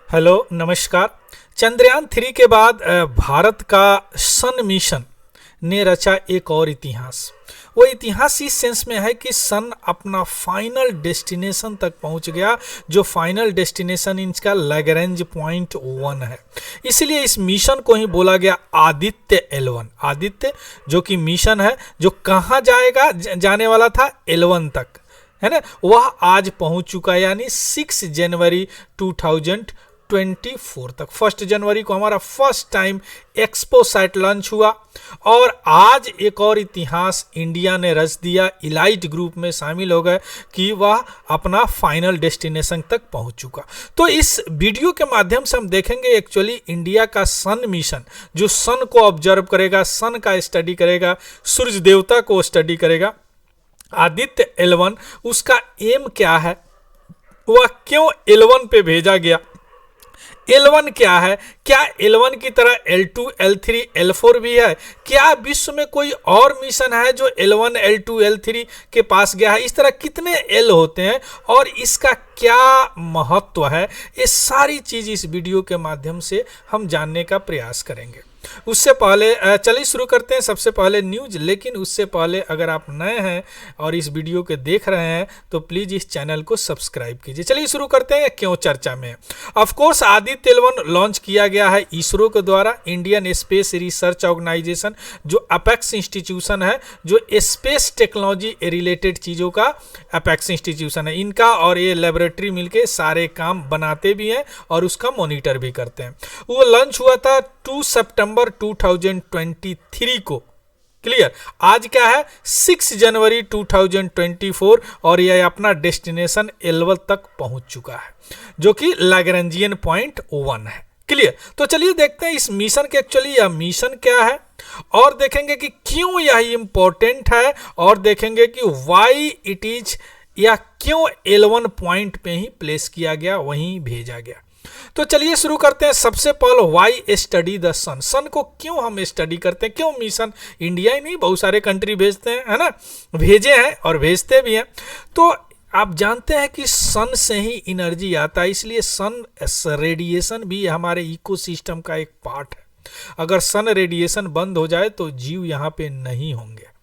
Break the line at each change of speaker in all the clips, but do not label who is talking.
Hello नमस्कार। चंद्रयान 3 के बाद भारत का सन मिशन ने रचा एक और इतिहास। वो इतिहास इस सेंस में है कि सन अपना फाइनल डेस्टिनेशन तक पहुंच गया, जो फाइनल डेस्टिनेशन इसका लैग्रेंज पॉइंट 1 है। इसलिए इस मिशन को ही बोला गया आदित्य L1। आदित्य जो कि मिशन है, जो कहाँ जाएगा, जाने वाला था L1 तक, है ना, वह आज पहुंच चुका है, यानी 6 जनवरी 2024 तक। 1 जनवरी को हमारा फर्स्ट टाइम एक्सपोसैट लॉन्च हुआ और आज एक और इतिहास इंडिया ने रच दिया, इलाइट ग्रुप में शामिल हो गए कि वह अपना फाइनल डेस्टिनेशन तक पहुंच चुका। तो इस वीडियो के माध्यम से हम देखेंगे एक्चुअली इंडिया का सन मिशन, जो सन को ऑब्जर्व करेगा, सन का स्टडी करेगा, सूर्य देवता को स्टडी करेगा। आदित्य L1 उसका एम क्या है, वह क्यों L1 पे भेजा गया, L1 क्या है, क्या L1 की तरह L2, L3, L4 भी है, क्या विश्व में कोई और मिशन है जो L1, L2, L3 के पास गया है, इस तरह कितने L होते हैं और इसका क्या महत्व है, ये सारी चीज़ इस वीडियो के माध्यम से हम जानने का प्रयास करेंगे। उससे पहले चलिए शुरू करते हैं। सबसे पहले न्यूज, लेकिन उससे पहले अगर आप नए हैं और इस वीडियो के देख रहे हैं तो प्लीज़ इस चैनल को सब्सक्राइब कीजिए। चलिए शुरू करते हैं, क्यों चर्चा में। Of course Aditya L1 launch किया गया है इसरो के द्वारा, इंडियन स्पेस रिसर्च ऑर्गेनाइजेशन, जो अपेक्स इंस्टीट्यूशन है, जो स्पेस टेक्नोलॉजी रिलेटेड चीज़ों का अपेक्स इंस्टीट्यूशन है। इनका और ये लेबोरेटरी मिलके सारे काम बनाते भी हैं और उसका मॉनिटर भी करते हैं। वो लॉन्च हुआ था 2 सितंबर 2023 को। क्लियर, आज क्या है 6 जनवरी 2024 और यह अपना डेस्टिनेशन L1 तक पहुंच चुका है, जो कि लैग्रेंजियन पॉइंट 1 है। क्लियर, तो चलिए देखते हैं इस मिशन के एक्चुअली यह मिशन क्या है और देखेंगे कि क्यों यह इंपॉर्टेंट है और देखेंगे कि वाई इट इज, या क्यों L1 पॉइंट पे ही प्लेस किया गया, वहीं भेजा गया। तो चलिए शुरू करते हैं। सबसे पहले वाई स्टडी द सन, सन को क्यों हम स्टडी करते हैं, क्यों मिशन, इंडिया ही नहीं बहुत सारे कंट्री भेजते हैं, है ना, भेजे हैं और भेजते भी हैं। तो आप जानते हैं कि सन से ही एनर्जी आता है, इसलिए सन रेडिएशन भी हमारे इकोसिस्टम का एक पार्ट है। अगर सन रेडिएशन बंद हो जाए तो जीव यहाँ पे नहीं होंगे।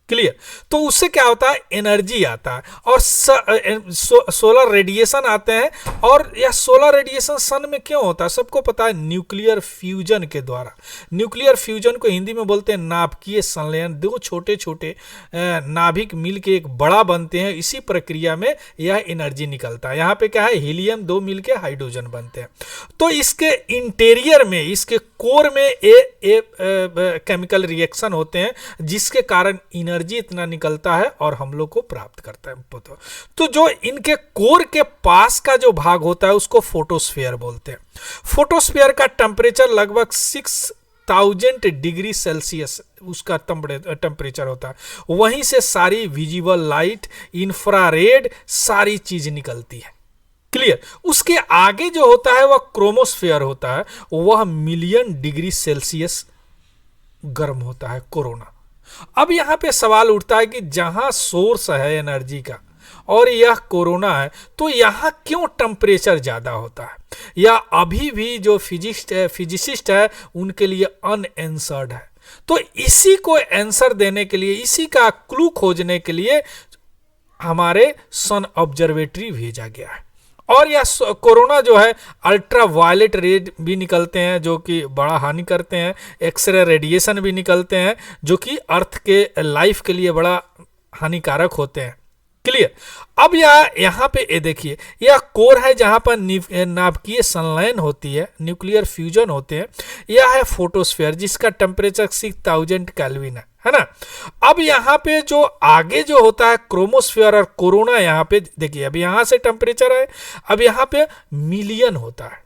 क्लियर, तो उससे क्या होता है, एनर्जी आता है और सोलर रेडिएशन आते हैं। और यह सोलर रेडिएशन सन में क्यों होता है, सबको पता है, न्यूक्लियर फ्यूजन के द्वारा। न्यूक्लियर फ्यूजन को हिंदी में बोलते हैं नाभिकीय संलयन। दो छोटे छोटे नाभिक मिलके एक बड़ा बनते हैं, इसी प्रक्रिया में यह एनर्जी निकलता है। यहाँ पे क्या है, हीलियम 2 मिलके हाइड्रोजन बनते हैं। तो इसके इंटीरियर में, इसके कोर में केमिकल रिएक्शन होते हैं, जिसके कारण एनर्जी इतना निकलता है और हम लोग को प्राप्त करता है। तो जो इनके कोर के पास का जो भाग होता है उसको फोटोस्फीयर बोलते हैं। फोटोस्फीयर का टेम्परेचर लगभग 6000 डिग्री सेल्सियस उसका टेम्परेचर होता है। वहीं से सारी विजिबल लाइट, इंफ्रारेड, सारी चीज निकलती है। क्लियर, उसके आगे जो होता है वह क्रोमोस्फीयर होता है, वह मिलियन डिग्री सेल्सियस गर्म होता है, कोरोना। अब यहां पे सवाल उठता है कि जहां सोर्स है एनर्जी का और यह कोरोना है, तो यहां क्यों टेम्परेचर ज्यादा होता है, या अभी भी जो फिजिसिस्ट है उनके लिए अनएंसर्ड है। तो इसी को आंसर देने के लिए, इसी का क्लू खोजने के लिए हमारे सन ऑब्जर्वेटरी भेजा गया है। और यह कोरोना जो है अल्ट्रा वायलेट रेड भी निकलते हैं, जो कि बड़ा हानि करते हैं। एक्सरे रेडिएशन भी निकलते हैं, जो कि अर्थ के लाइफ के लिए बड़ा हानिकारक होते हैं। क्लियर, अब यहाँ पे ये देखिए, यह कोर है जहाँ पर नाभिकीय संलयन होती है, न्यूक्लियर फ्यूजन होते हैं। यह है फोटोस्फीयर, जिसका टेम्परेचर 6000 केल्विन है ना। अब यहाँ पे जो आगे जो होता है क्रोमोस्फीयर और कोरोना, यहाँ पे देखिए, अब यहाँ से टेम्परेचर है, अब यहाँ पे मिलियन होता है,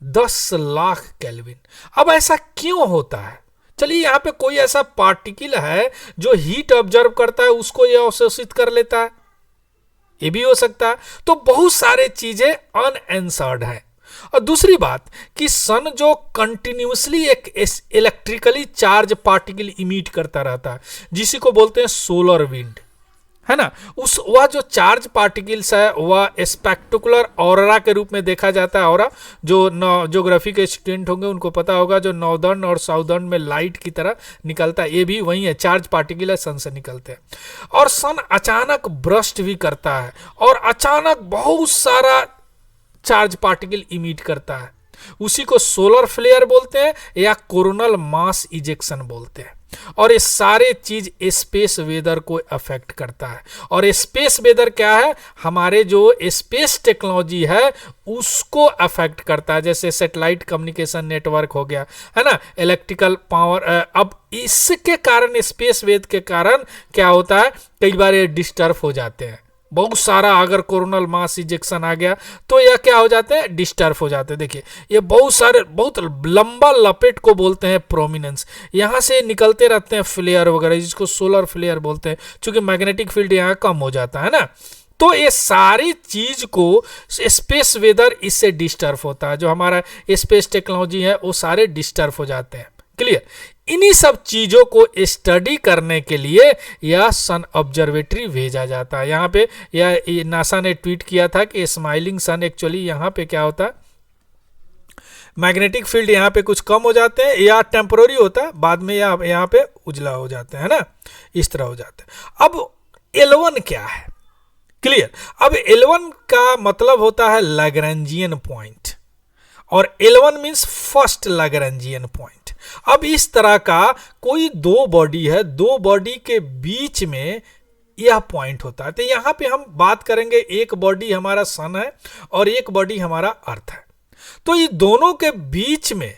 10 लाख केल्विन। अब ऐसा क्यों होता है, चलिए यहाँ पे कोई ऐसा पार्टिकल है जो हीट ऑब्जर्व करता है, उसको यह अवशोषित कर लेता है, ये भी हो सकता है। तो बहुत सारे चीजें अनएंसर्ड है। और दूसरी बात कि सन जो कंटिन्यूसली एक इलेक्ट्रिकली चार्ज पार्टिकल इमिट करता रहता है, जिसी को बोलते हैं सोलर विंड। है ना, उस वह जो चार्ज पार्टिकल्स है वह स्पेक्टुकुलर ऑरोरा के रूप में देखा जाता है। ऑरोरा जो ज्योग्राफी के स्टूडेंट होंगे उनको पता होगा, जो नॉर्दर्न और साउदर्न में लाइट की तरह निकलता है, ये भी वही है, चार्ज पार्टिकल है, सन से निकलते हैं। और सन अचानक ब्रस्ट भी करता है और अचानक बहुत सारा चार्ज पार्टिकल इमिट करता है, उसी को सोलर फ्लेयर बोलते हैं या कोरोनल मास इजेक्शन बोलते हैं। और ये सारे चीज स्पेस वेदर को अफेक्ट करता है। और स्पेस वेदर क्या है, हमारे जो स्पेस टेक्नोलॉजी है उसको अफेक्ट करता है, जैसे सैटेलाइट कम्युनिकेशन नेटवर्क हो गया, है ना, इलेक्ट्रिकल पावर। अब इसके कारण, स्पेस वेद के कारण क्या होता है, कई बार ये डिस्टर्ब हो जाते हैं। बहुत सारा अगर कोरोनल मास इजेक्शन आ गया तो यह क्या हो जाते हैं, डिस्टर्ब हो जाते हैं। देखिए ये बहुत सारे, बहुत लंबा लपेट को बोलते हैं प्रोमिनेंस, यहाँ से निकलते रहते हैं फ्लेयर वगैरह, जिसको सोलर फ्लेयर बोलते हैं, क्योंकि मैग्नेटिक फील्ड यहाँ कम हो जाता है ना। तो ये सारी चीज को स्पेस वेदर इससे डिस्टर्ब होता है, जो हमारा स्पेस टेक्नोलॉजी है वो सारे डिस्टर्ब हो जाते हैं। क्लियर। इन्हीं सब चीजों को स्टडी करने के लिए यह सन ऑब्जर्वेटरी भेजा जाता है। यहाँ पे यह नासा ने ट्वीट किया था कि स्माइलिंग सन, एक्चुअली यहाँ पे क्या होता है, मैग्नेटिक फील्ड यहाँ पे कुछ कम हो जाते हैं या टेम्पोररी होता है, बाद में यहाँ पे उजला हो जाते हैं ना, इस तरह हो जाते हैं। अब L1 क्या है, क्लियर। अब L1 का मतलब होता है लैग्रेंजियन पॉइंट, और L1 means first Lagrangian point. अब इस तरह का कोई दो बॉडी है, दो बॉडी के बीच में यह पॉइंट होता है। तो यहां पे हम बात करेंगे, एक बॉडी हमारा सन है और एक बॉडी हमारा अर्थ है। तो ये दोनों के बीच में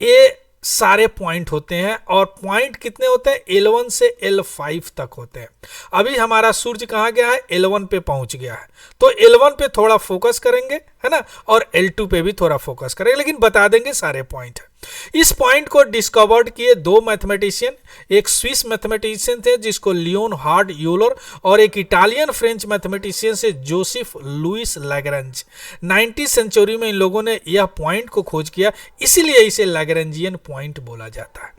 ये सारे पॉइंट होते हैं, और पॉइंट कितने होते हैं, L1 से L5 तक होते हैं। अभी हमारा सूर्य कहाँ गया है, L1 पे पहुंच गया है, तो L1 पे थोड़ा फोकस करेंगे, है ना, और L2 पे भी थोड़ा फोकस करेंगे, लेकिन बता देंगे सारे पॉइंट है। इस पॉइंट को डिस्कवर्ड किए दो मैथमेटिशियन, एक स्विस मैथमेटिशियन थे जिसको लियोनहार्ड यूलर, और एक इटालियन फ्रेंच मैथमेटिशियन से जोसेफ लुइस लैग्रेंज। 19वीं सेंचुरी में इन लोगों ने यह पॉइंट को खोज किया, इसीलिए इसे लैग्रेंजियन पॉइंट बोला जाता है।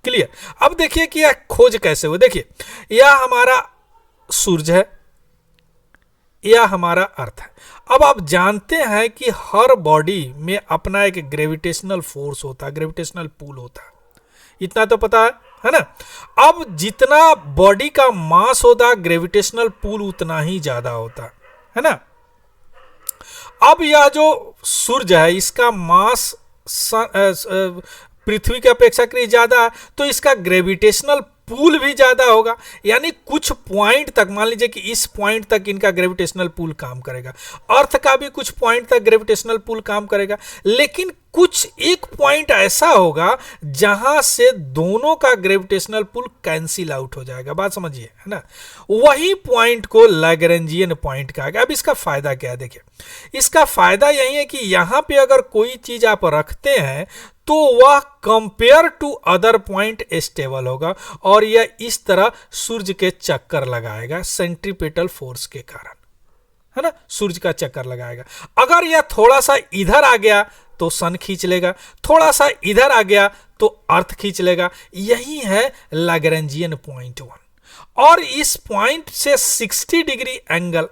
क्लियर। अब देखिए कि यह खोज कैसे हुई। देखिए यह हमारा सूरज है, यह हमारा अर्थ है। अब आप जानते हैं कि हर बॉडी में अपना एक ग्रेविटेशनल फोर्स होता है, ग्रेविटेशनल पुल होता है, इतना तो पता है ना। अब जितना बॉडी का मास होता है, ग्रेविटेशनल पुल उतना ही ज्यादा होता है ना। अब यह जो सूरज है इसका मास पृथ्वी की अपेक्षाकृत ज्यादा है, तो इसका ग्रेविटेशनल पुल भी ज्यादा होगा। यानी कुछ पॉइंट तक, मान लीजिए कि इस पॉइंट तक इनका ग्रेविटेशनल पुल काम करेगा, अर्थ का भी कुछ पॉइंट तक ग्रेविटेशनल पुल काम करेगा, लेकिन कुछ एक पॉइंट ऐसा होगा जहां से दोनों का ग्रेविटेशनल पुल कैंसिल आउट हो जाएगा। बात समझिए, है ना। वही पॉइंट को लैग्रेंजियन पॉइंट कहा गया। अब इसका फायदा क्या है, देखिए इसका फायदा यही है कि यहां पे अगर कोई चीज आप रखते हैं तो वह compare to other point stable होगा, और यह इस तरह सूर्य के चक्कर लगाएगा सेंट्रीपेटल फोर्स के कारण, है ना, सूर्य का चक्कर लगाएगा। अगर यह थोड़ा सा इधर आ गया तो सन खींच लेगा, थोड़ा सा इधर आ गया तो अर्थ खींच लेगा। यही है लैग्रेंजियन पॉइंट 1। और इस पॉइंट से 60 डिग्री एंगल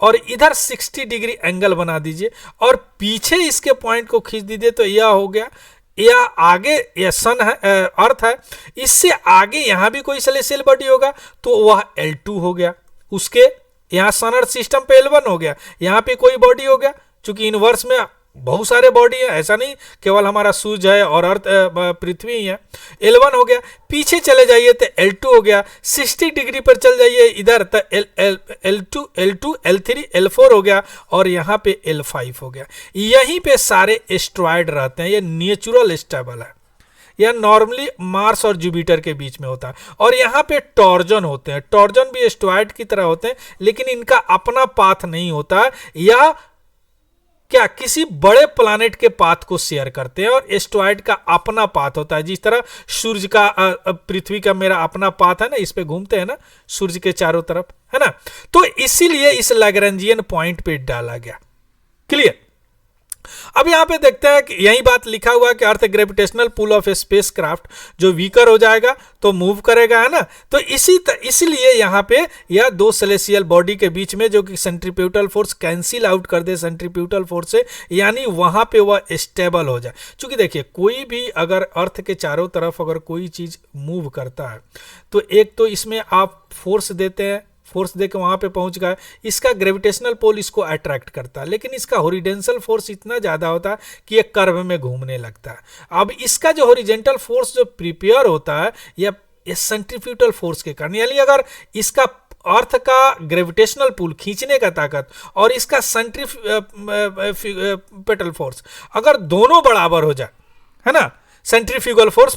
और इधर 60 डिग्री एंगल बना दीजिए, और पीछे इसके पॉइंट को खींच दीजिए, तो यह हो गया, या आगे यह सन है, अर्थ है, इससे आगे यहां भी कोई सेलेस्टियल बॉडी होगा तो वह L2 हो गया। उसके यहां सन अर्थ सिस्टम पे L1 हो गया, यहां पे कोई बॉडी हो गया, क्योंकि इनवर्स में बहुत सारे बॉडी है, ऐसा नहीं केवल हमारा सूर्य है और अर्थ पृथ्वी ही है। L1 हो गया, पीछे चले जाइए तो L2 हो गया, 60 डिग्री पर चल जाइए इधर तो L2 L3 L4 हो गया, और यहाँ पे L5 हो गया। यहीं पे सारे एस्ट्रॉयड रहते हैं, ये नेचुरल स्टेबल है, यह नॉर्मली मार्स और जुपिटर के बीच में होता है। और यहाँ पे टॉर्जन होते हैं, टॉर्जन भी एस्ट्रॉयड की तरह होते हैं, लेकिन इनका अपना पाथ नहीं होता है, यह क्या किसी बड़े प्लैनेट के पाथ को शेयर करते हैं, और एस्ट्रॉयड का अपना पाथ होता है। जिस तरह सूर्य का पृथ्वी का मेरा अपना पाथ है ना, इस पे घूमते हैं ना सूर्य के चारों तरफ, है ना। तो इसीलिए इस लैग्रेंजियन पॉइंट पे डाला गया। क्लियर। अब यहाँ पे देखते हैं कि यही बात लिखा हुआ है कि Earth gravitational pull of a spacecraft जो वीकर हो जाएगा तो मूव करेगा, है ना। तो इसलिए यहाँ पे यह दो सेलेसियल बॉडी के बीच में जो कि सेंट्रीफ्यूगल फोर्स कैंसिल आउट कर दे सेंट्रीफ्यूगल फोर्स से, यानी वहाँ पे वह स्टेबल हो जाए। चूंकि देखिए कोई भी अगर अर्थ के चारों तरफ अगर कोई चीज़ मूव करता है तो एक तो इसमें आप फोर्स देते हैं, फोर्स दे के वहाँ पे पहुँच गए, इसका ग्रेविटेशनल पोल इसको अट्रैक्ट करता है, लेकिन इसका हॉरिजेंटल फोर्स इतना ज़्यादा होता है कि ये कर्व में घूमने लगता है। अब इसका जो हॉरिजेंटल फोर्स जो प्रिपेयर होता है या सेंट्रीफ्यूगल फोर्स के कारण, यानी अगर इसका अर्थ का ग्रेविटेशनल पुल खींचने का ताकत और इसका सेंट्रीफ्यूगल फोर्स अगर दोनों बराबर हो जाए, है ना, सेंट्रीफ्यूगल फोर्स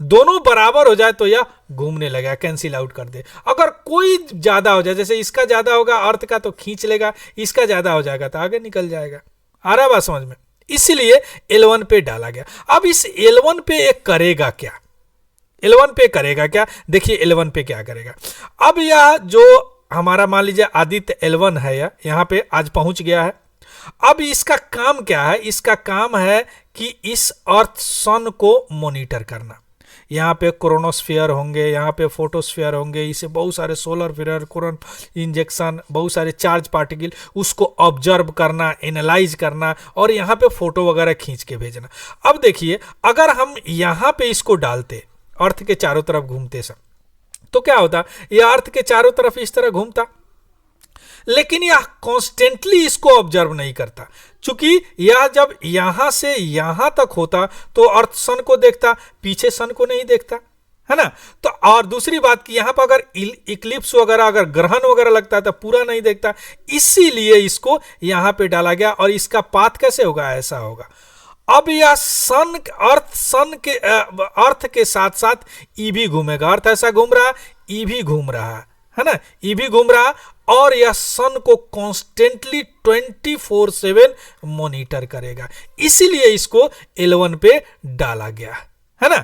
दोनों बराबर हो जाए तो यह घूमने लगेगा, कैंसिल आउट कर दे। अगर कोई ज्यादा हो जाए, जैसे इसका ज्यादा होगा अर्थ का तो खींच लेगा, इसका ज्यादा हो जाएगा तो आगे निकल जाएगा। आ रहा बात समझ में? इसलिए L1 पे डाला गया। अब इस L1 पे एक करेगा क्या, L1 पे करेगा क्या, देखिए L1 पे क्या करेगा। अब यह जो हमारा मान लीजिए आदित्य L1 है, यहाँ पे आज पहुंच गया है। अब इसका काम क्या है, इसका काम है कि इस अर्थ सन को मॉनिटर करना। यहाँ पे क्रोनोस्फीयर होंगे, यहाँ पे फोटोस्फीयर होंगे, इसे बहुत सारे सोलर फ्लेयर, कोरोन इंजेक्शन, बहुत सारे चार्ज पार्टिकल, उसको ऑब्जर्व करना, एनालाइज करना और यहाँ पे फोटो वगैरह खींच के भेजना। अब देखिए अगर हम यहाँ पे इसको डालते अर्थ के चारों तरफ घूमते सब, तो क्या होता, यह अर्थ के चारों तरफ इस तरह घूमता, लेकिन यह कॉन्स्टेंटली इसको ऑब्जर्व नहीं करता। चूंकि यह जब यहां से यहां तक होता तो अर्थ सन को देखता, पीछे सन को नहीं देखता, है ना। तो और दूसरी बात कि यहां पर अगर इक्लिप्स वगैरह, अगर ग्रहण वगैरह लगता है तो पूरा नहीं देखता, इसीलिए इसको यहां पे डाला गया। और इसका पाथ कैसे होगा, ऐसा होगा। अब यह अर्थ के साथ साथ ई भी घूमेगा, अर्थ ऐसा घूम रहा है, ई भी घूम रहा है ना, ई भी घूम रहा, और यह सन को कॉन्स्टेंटली 24/7 मॉनिटर करेगा। इसीलिए इसको L1 पे डाला गया, है ना,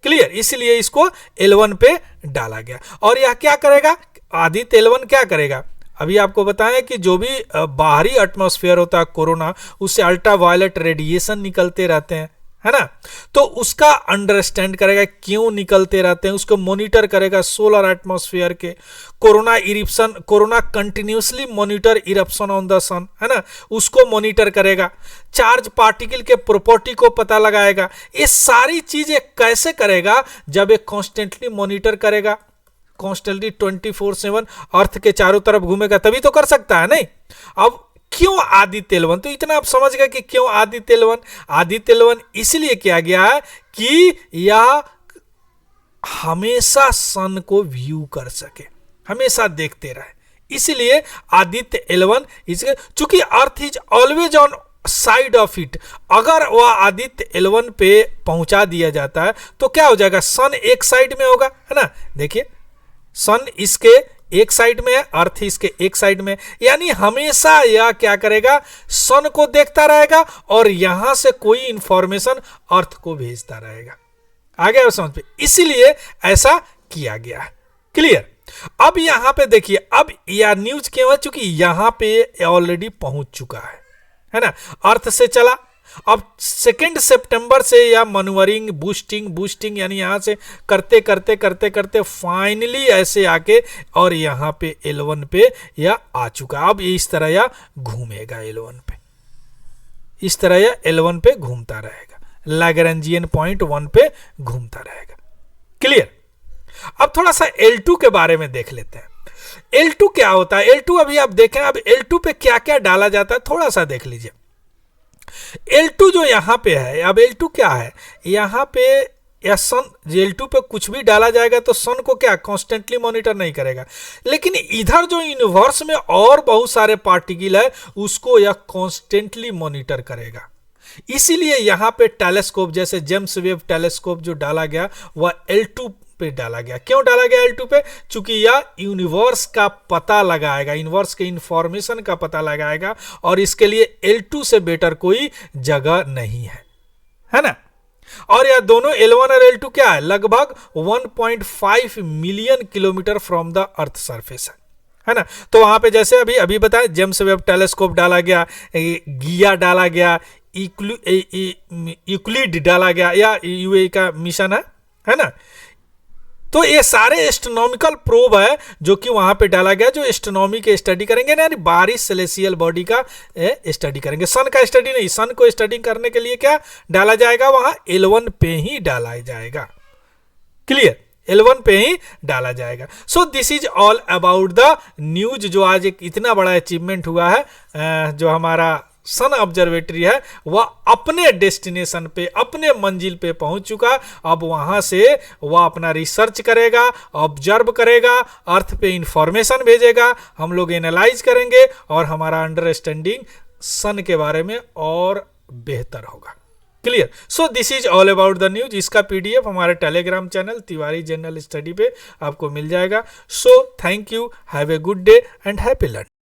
क्लियर। इसलिए इसको L1 पे डाला गया। और यह क्या करेगा, आदित्य L1 क्या करेगा, अभी आपको बताएं कि जो भी बाहरी एटमॉस्फेयर होता है कोरोना, उससे अल्ट्रावायलेट रेडिएशन निकलते रहते हैं, है ना। तो उसका अंडरस्टैंड करेगा क्यों निकलते रहते हैं, उसको मॉनिटर करेगा सोलर एटमॉस्फेयर के। Corona eruption, corona continuously monitor eruption on the sun, है ना, उसको मॉनिटर करेगा। चार्ज पार्टिकल के प्रॉपर्टी को पता लगाएगा। ये सारी चीजें कैसे करेगा, जब एक कॉन्स्टेंटली मॉनिटर करेगा, कॉन्स्टेंटली 24/7 अर्थ के चारों तरफ घूमेगा, तभी तो कर सकता है, नहीं। अब क्यों आदित्य L1, तो इतना आप समझ गए कि क्यों आदित्य L1। आदित्य L1 इसलिए किया गया है कि यह हमेशा सन को व्यू कर सके, हमेशा देखते रहे। इसलिए आदित्य L1, इसके चूंकि earth is always on side of it, अगर वह आदित्य L1 पे पहुंचा दिया जाता है तो क्या हो जाएगा, सन एक साइड में होगा, है ना। देखिए सन इसके एक साइड में है, अर्थ इसके एक साइड में, यानी हमेशा यह क्या करेगा, सन को देखता रहेगा और यहां से कोई इंफॉर्मेशन अर्थ को भेजता रहेगा। आ गया समझ पे, इसीलिए ऐसा किया गया है, क्लियर। अब यहां पे देखिए, अब यह न्यूज क्यों है, चूंकि यहां पे ऑलरेडी पहुंच चुका है ना, अर्थ से चला। अब 2 सितंबर से या मनूवरिंग, बूस्टिंग यानी यहां से करते करते फाइनली ऐसे आके और यहां पे L1 पे यह आ चुका। अब इस तरह यह घूमेगा L1 पे, इस तरह यह L1 पे घूमता रहेगा, लैग्रेंजियन पॉइंट 1 पे घूमता रहेगा, क्लियर। अब थोड़ा सा L2 के बारे में देख लेते हैं। L2 क्या होता है, L2 अभी आप देखें, अब L2 पे क्या क्या डाला जाता है थोड़ा सा देख लीजिए। L2 जो यहां पे है, अब L2 क्या है, यहां पे या सन, L2 पे कुछ भी डाला जाएगा तो सन को क्या कॉन्स्टेंटली मॉनिटर नहीं करेगा, लेकिन इधर जो यूनिवर्स में और बहुत सारे पार्टिकल है उसको यह कॉन्स्टेंटली मॉनिटर करेगा। इसीलिए यहां पे टेलीस्कोप, जैसे जेम्स वेब टेलीस्कोप जो डाला गया वह L2 पे डाला गया। क्यों डाला गया L2 पे, चूंकि यह यूनिवर्स का पता लगाएगा, यूनिवर्स के इंफॉर्मेशन का पता लगाएगा, और इसके लिए L2 से बेटर कोई जगह नहीं है ना। और यह दोनों L1 और L2 क्या है, लगभग 1.5 million kilometre from the earth surface है ना। तो वहां पे जैसे अभी बताया जेम्स वेब टेलीस्कोप डाला गया, गिया डाला गया, यूक्लिड डाला गया या यूएई का मिशन है ना। तो ये सारे एस्ट्रोनॉमिकल प्रोब है जो कि वहां पे डाला गया, जो एस्ट्रोनॉमी के स्टडी करेंगे ना, यानी बाहरी सेलेसियल बॉडी का स्टडी करेंगे। सन का स्टडी नहीं, सन को स्टडी करने के लिए क्या डाला जाएगा, वहां L1 पे ही डाला जाएगा। क्लियर, L1 पे ही डाला जाएगा। So this is all about the news, जो आज एक इतना बड़ा अचीवमेंट हुआ है, जो हमारा सन ऑब्जर्वेटरी है वह अपने डेस्टिनेशन पे, अपने मंजिल पे पहुंच चुका। अब वहां से वह अपना रिसर्च करेगा, ऑब्जर्व करेगा, अर्थ पे इंफॉर्मेशन भेजेगा, हम लोग एनालाइज करेंगे और हमारा अंडरस्टैंडिंग सन के बारे में और बेहतर होगा। Clear. So this is all about the news. इसका पीडीएफ हमारे Telegram channel Tiwari general study पे आपको मिल जाएगा। So thank you, have a good day and happy learning.